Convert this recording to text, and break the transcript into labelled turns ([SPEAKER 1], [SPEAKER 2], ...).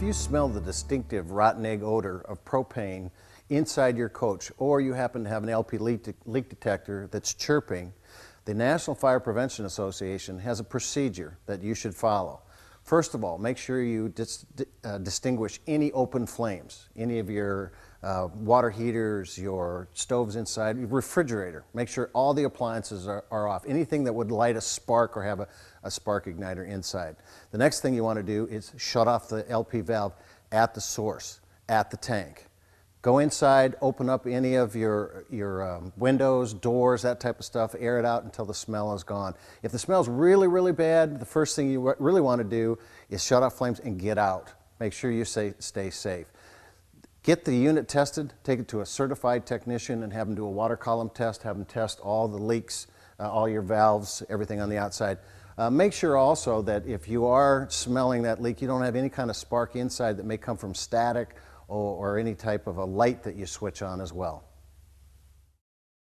[SPEAKER 1] you smell the distinctive rotten egg odor of propane inside your coach, or you happen to have an LP leak detector that's chirping, the National Fire Prevention Association has a procedure that you should follow. First of all, make sure you distinguish any open flames, any of your water heaters, your stoves inside, your refrigerator. Make sure all the appliances are off. Anything that would light a spark or have a spark igniter inside. The next thing you want to do is shut off the LP valve at the source, at the tank. Go inside, open up any of your windows, doors, that type of stuff, air it out until the smell is gone. If the smell's really, really bad, the first thing you really want to do is shut off flames and get out. Make sure you stay safe. Get the unit tested, take it to a certified technician and have them do a water column test, have them test all the leaks, all your valves, everything on the outside. Make sure also that if you are smelling that leak, you don't have any kind of spark inside that may come from static or any type of a light that you switch on as well.